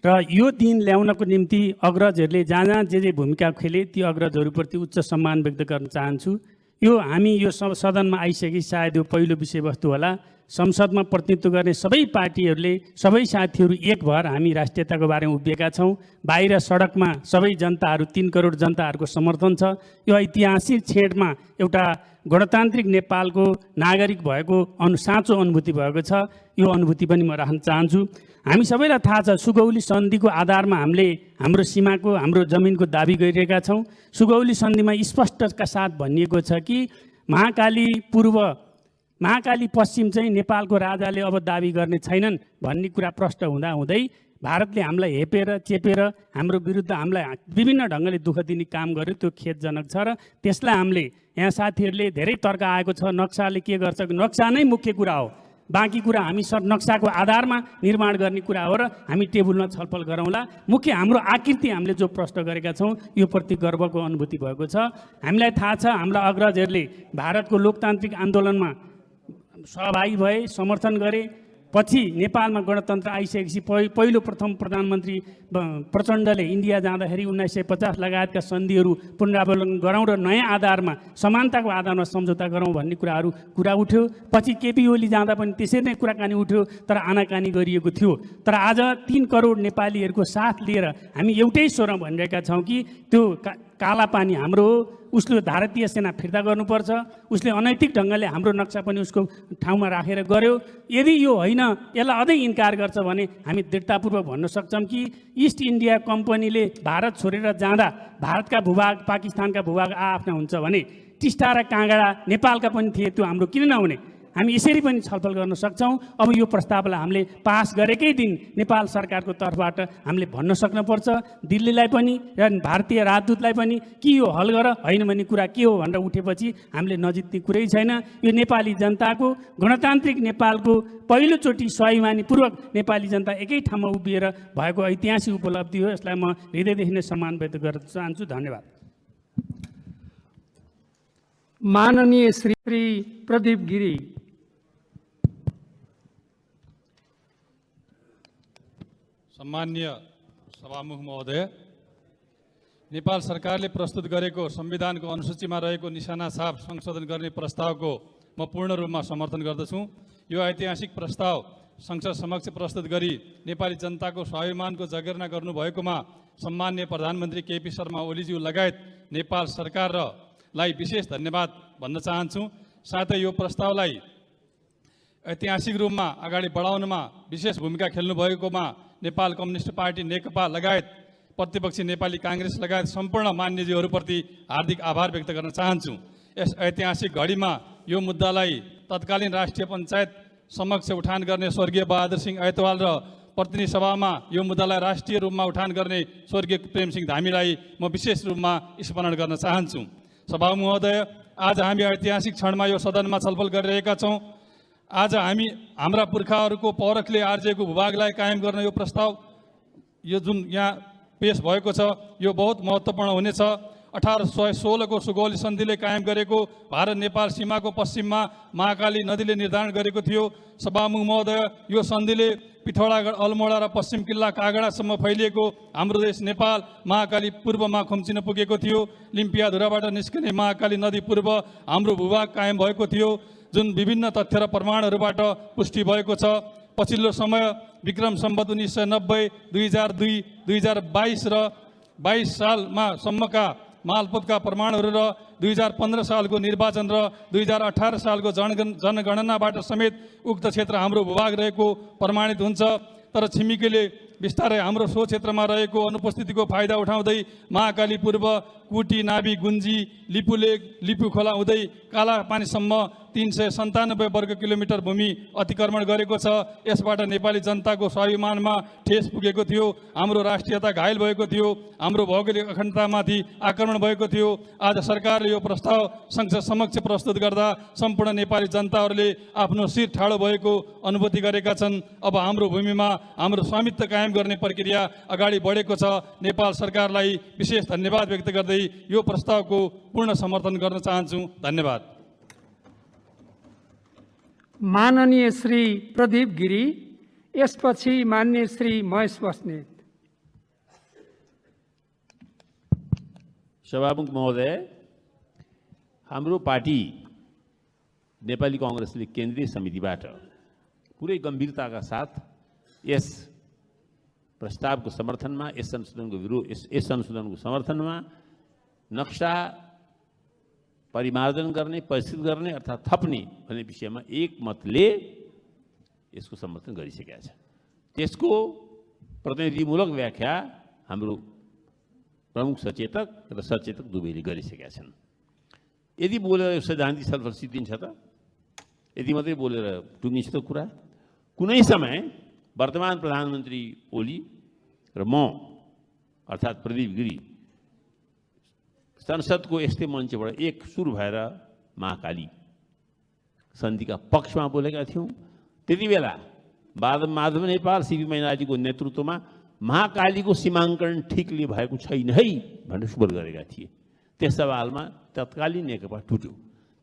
र यो दिन ल्याउनको निम्ति अग्रजहरूले जहाँ जहाँ जे भूमिका खेले ती अग्रजहरूप्रति उच्च सम्मान व्यक्त गर्न चाहन्छु। यो हामी यो सदनमा आइसके सायद यो पहिलो विषयवस्तु होला। संसदमा प्रतिनिधित्व गर्ने सबै पार्टीहरूले, सबै साथीहरू एक भएर हामी राष्ट्रियताको बारेमा उभिएका छौँ। बाहिर सडकमा सबै जनताहरू, 3 करोड जनताहरूको समर्थन छ। यो ऐतिहासिक छेडमा एउटा गणतान्त्रिक नेपालको नागरिक भएको साँचो अनुभूति भएको छ। यो अनुभूति पनि म राख्न चाहन्छु। हामी सबैलाई थाहा छ, सुगौली सन्धिको आधारमा हामीले हाम्रो सीमाको, हाम्रो जमिनको दाबी गरिरहेका छौँ। सुगौली सन्धिमा स्पष्टका साथ भनिएको छ कि महाकाली पूर्व, महाकाली पश्चिम चाहिँ नेपालको राजाले अब दाबी गर्ने छैनन् भन्ने कुरा प्रष्ट हुँदाहुँदै भारतले हामीलाई हेपेर चेपेर हाम्रो विरुद्ध हामीलाई विभिन्न ढङ्गले दुःख दिने काम गर्यो। त्यो खेदजनक छ र त्यसलाई हामीले यहाँ साथीहरूले धेरै तर्क आएको छ। नक्साले के गर्छ? नक्सा नै मुख्य कुरा हो, बाँकी कुरा हामी नक्साको आधारमा निर्माण गर्ने कुरा हो र हामी टेबलमा छलफल गरौँला। मुख्य हाम्रो आकृति हामीले जो प्रश्न गरेका छौँ यो प्रति गर्वको अनुभूति भएको छ। हामीलाई थाहा छ, हाम्रा अग्रजहरूले भारतको लोकतान्त्रिक आन्दोलनमा सहभागी भए, समर्थन गरे। पछि नेपालमा गणतन्त्र आइसकेपछि पहिलो प्रथम प्रधानमन्त्री प्रचण्डले इन्डिया जाँदाखेरि 1950 लगायतका सन्धिहरू पुनरावलोकन गरौँ र नयाँ आधारमा, समानताको आधारमा सम्झौता गरौँ भन्ने कुरा उठ्यो। पछि केपी ओली जाँदा पनि त्यसरी नै कुराकानी उठ्यो, तर आनाकानी गरिएको थियो। तर आज 3 करोड नेपालीहरूको साथ लिएर हामी एउटै स्वरमा भनिरहेका छौँ कि त्यो काला पानी हाम्रो हो, उसले भारतीय सेना फिर्ता गर्नुपर्छ। उसले अनैतिक ढङ्गले हाम्रो नक्सा पनि उसको ठाउँमा राखेर गर्यो। यदि यो होइन, यसलाई अझै इन्कार गर्छ भने हामी दृढतापूर्वक भन्न सक्छौँ कि इस्ट इन्डिया कम्पनीले भारत छोडेर जाँदा भारतका भूभाग, पाकिस्तानका भूभाग आआफ्ना हुन्छ भने टिस्टा र काँगडा नेपालका पनि थिए, त्यो हाम्रो किन नहुने? हामी यसरी पनि छलफल गर्न सक्छौँ। अब यो प्रस्तावलाई हामीले पास गरेकै दिन नेपाल सरकारको तर्फबाट हामीले भन्न सक्नुपर्छ दिल्लीलाई पनि र भारतीय राजदूतलाई पनि कि यो हल गर, होइन भन्ने कुरा के हो भनेर उठेपछि हामीले नजित्ने कुरै छैन। यो नेपाली जनताको, गणतान्त्रिक नेपालको पहिलोचोटि स्वाभिमानीपूर्वक नेपाली जनता एकै ठाउँमा उभिएर भएको ऐतिहासिक उपलब्धि हो। यसलाई म हृदयदेखि नै सम्मान व्यक्त गर्न चाहन्छु। धन्यवाद। माननीय श्री प्रदीप गिरी। सम्मान्य सभामुख महोदय, नेपाल सरकारले प्रस्तुत गरेको संविधानको अनुसूचीमा रहेको निशाना छाप संशोधन गर्ने प्रस्तावको म पूर्ण रूपमा समर्थन गर्दछु। यो ऐतिहासिक प्रस्ताव संसद समक्ष प्रस्तुत गरी नेपाली जनताको स्वाभिमानको जगेर्ना गर्नुभएकोमा सम्मान्य प्रधानमन्त्री केपी शर्मा ओलीज्यू लगायत नेपाल सरकारलाई विशेष धन्यवाद भन्न चाहन्छु। साथै यो प्रस्तावलाई ऐतिहासिक रूपमा अगाडि बढाउनमा विशेष भूमिका खेल्नुभएकोमा नेपाल कम्युनिस्ट पार्टी नेकपा लगायत प्रतिपक्षी नेपाली काङ्ग्रेस लगायत सम्पूर्ण मान्यज्यूहरूप्रति हार्दिक आभार व्यक्त गर्न चाहन्छु। यस ऐतिहासिक घडीमा यो मुद्दालाई तत्कालीन राष्ट्रिय पञ्चायत समक्ष उठान गर्ने स्वर्गीय बहादुर सिंह ऐतवाल र प्रतिनिधि सभामा यो मुद्दालाई राष्ट्रिय रूपमा उठान गर्ने स्वर्गीय प्रेमसिंह धामीलाई म विशेष रूपमा स्मरण गर्न चाहन्छु। सभामुख महोदय, आज हामी ऐतिहासिक क्षणमा यो सदनमा छलफल गरिरहेका छौँ। आज हामी हाम्रा पुर्खाहरूको पौरखले आर्जिएको भूभागलाई कायम गर्न यो प्रस्ताव, यो जुन यहाँ पेश भएको छ, यो बहुत महत्त्वपूर्ण हुनेछ। 1816 को सुगौली सन्धिले कायम गरेको भारत नेपाल सीमाको पश्चिममा महाकाली नदीले निर्धारण गरेको थियो। सभामुख महोदय, यो सन्धिले पिथौरागढ, अल्मोडा र पश्चिम किल्ला कागडासम्म फैलिएको हाम्रो देश नेपाल महाकाली पूर्वमा खुम्चिन पुगेको थियो। लिम्पियाधुराबाट निस्कने महाकाली नदी पूर्व हाम्रो भूभाग कायम भएको थियो, जुन विभिन्न तथ्य र प्रमाणहरूबाट पुष्टि भएको छ। पछिल्लो समय विक्रम सम्वत 1990, 2002, 2022 र 22 सालमा सम्मका मालपोतका प्रमाणहरू र 2015 सालको निर्वाचन र 2018 सालको जनगणनाबाट समेत उक्त क्षेत्र हाम्रो भूभाग रहेको प्रमाणित हुन्छ। तर छिमेकीले बिस्तारै हाम्रो सो क्षेत्रमा रहेको अनुपस्थितिको फाइदा उठाउँदै महाकाली पूर्व, कुटी, नाभी, गुन्जी, लिपुलेक, लिपु खोला हुँदै कालापानीसम्म 397 वर्ग किलोमिटर भूमि अतिक्रमण गरेको छ। यसबाट नेपाली जनताको स्वाभिमानमा ठेस पुगेको थियो, हाम्रो राष्ट्रियता घायल भएको थियो, हाम्रो भौगोलिक अखण्डतामाथि आक्रमण भएको थियो। आज सरकारले यो प्रस्ताव संसद समक्ष प्रस्तुत गर्दा सम्पूर्ण नेपाली जनताहरूले आफ्नो शिर ठाडो भएको अनुभूति गरेका छन्। अब हाम्रो भूमिमा हाम्रो स्वामित्व कायम गर्ने प्रक्रिया अगाडि बढेको छ। नेपाल सरकारलाई विशेष धन्यवाद व्यक्त गर्दै यो प्रस्तावको पूर्ण समर्थन गर्न चाहन्छु। धन्यवाद। माननीय श्री प्रदीप गिरी, यसपछि माननीय श्री महेश बस्नेत। सभामुख महोदय, हाम्रो पार्टी नेपाली कांग्रेसले केन्द्रीय समितिबाट पुरै गम्भीरताका साथ यस प्रस्तावको समर्थनमा, यस संशोधनको समर्थनमा नक्सा परिमार्जन गर्ने, परिष्कृत गर्ने अर्थात् थप्ने भन्ने विषयमा एक मतले यसको समर्थन गरिसकेका छ। त्यसको प्रतिनिधिमूलक व्याख्या हाम्रो प्रमुख सचेतक र सचेतक दुवैले गरिसकेका छन्। यदि बोलेर सैद्धान्तिक छलफल सिद्धिन्छ त, यदि मात्रै बोलेर टुङ्गिन्छ त कुरा। कुनै समय वर्तमान प्रधानमन्त्री ओली र म अर्थात् प्रदीप गिरी संसदको यस्तै मञ्चबाट एक सुर भएर महाकाली सन्धिका पक्षमा बोलेका थियौँ। त्यति बेला माधव नेपाल, सीपी मैनालीको नेतृत्वमा महाकालीको सीमाङ्कन ठिकले भएको छैन है भनेर सुबर गरेका थिए। त्यस सवालमा तत्कालीन नेकपा टुट्यो।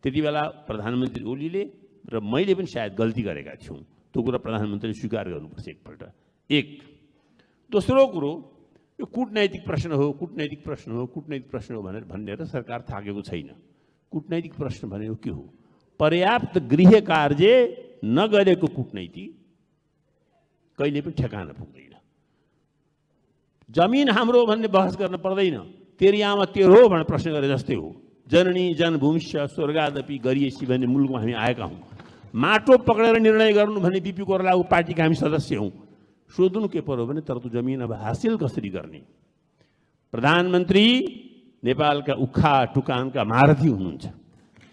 त्यति बेला प्रधानमन्त्री ओलीले र मैले पनि सायद गल्ती गरेका थियौँ। त्यो कुरा प्रधानमन्त्रीले स्वीकार गर्नुपर्छ एकपल्ट। एक दोस्रो कुरो, यो कूटनैतिक प्रश्न हो, कूटनैतिक प्रश्न हो, कूटनैतिक प्रश्न हो भनेर सरकार थाकेको छैन। कूटनैतिक प्रश्न भनेको के हो? पर्याप्त गृह कार्य नगरेको कूटनीति कहिले पनि ठेकाना पुग्दैन। जमिन हाम्रो भन्ने बहस गर्न पर्दैन, तेरी आमा तेरो हो भनेर प्रश्न गरे जस्तै हो। जननी जनभूमिष्य स्वर्गादपि गरिएसी भन्ने मुलुकमा हामी आएका हौँ। माटो पक्रेर निर्णय गर्नु भन्ने बिपी कोइरालाको पार्टीका हामी सदस्य हौँ। सोध्नु के पर्यो भने तर त्यो जमिन अब हासिल कसरी गर्ने? प्रधानमन्त्री नेपालका उखा टुकानका महारथी हुनुहुन्छ।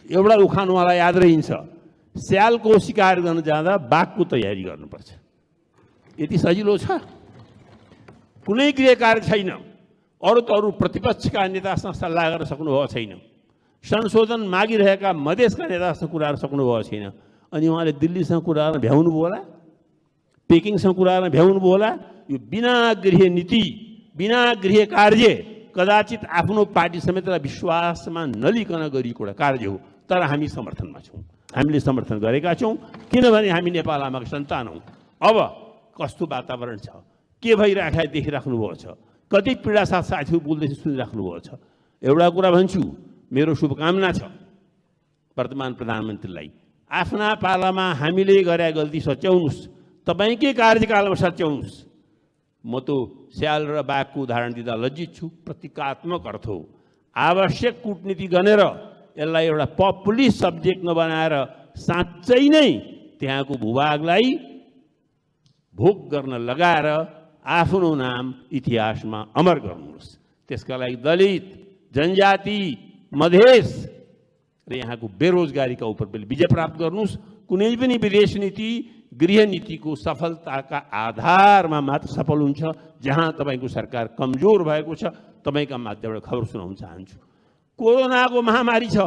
एउटा उखान उहाँलाई याद रहन्छ, स्यालको शिकार गर्न जाँदा बाघको तयारी गर्नुपर्छ। यति सजिलो छ? कुनै गृह कार्य छैन। अरू त अरू प्रतिपक्षका नेतासँग सल्लाह गर्न सक्नुभएको छैन। संशोधन मागिरहेका मधेसका नेतासँग कुरा गर्न सक्नुभएको छैन। अनि उहाँले दिल्लीसँग कुरा गर्न भ्याउनु भयो होला, पेकिङसँग कुरा गर्न भ्याउनु भयो होला। यो बिना गृह नीति, बिना गृह कार्य कदाचित आफ्नो पार्टी समेतलाई विश्वासमा नलिकन गरिएको एउटा कार्य हो। तर हामी समर्थनमा छौँ, हामीले समर्थन गरेका छौँ, किनभने हामी नेपाल आमाको सन्तान हौँ। अब कस्तो वातावरण छ, के भइरहेको देखिराख्नु भएको छ, कति पीडा साथ साथीहरू बोल्दैछ सुनिराख्नु भएको छ। एउटा कुरा भन्छु, मेरो शुभकामना छ वर्तमान प्रधानमन्त्रीलाई, आफ्ना पालामा हामीले गरे गल्ती सच्याउनुहोस्, तपाईँकै कार्यकालमा सच्याउनुहोस्। म त स्याल र बाघको उदाहरण दिँदा लज्जित छु, प्रतीकात्मक अर्थ हो। आवश्यक कूटनीति गरेर यसलाई एउटा पपुलिस्ट सब्जेक्ट नबनाएर साँच्चै नै त्यहाँको भूभागलाई भोग गर्न लगाएर आफ्नो नाम इतिहासमा अमर गर्नुहोस्। त्यसका लागि दलित, जनजाति, मधेस र यहाँको बेरोजगारीका उप विजय प्राप्त गर्नुहोस्। कुनै पनि विदेश नीति गृह नीतिको सफलताका आधारमा मात्र सफल हुन्छ। जहाँ तपाईँको सरकार कमजोर भएको छ, तपाईँका माध्यमबाट खबर सुनाउन चाहन्छु। कोरोनाको महामारी छ,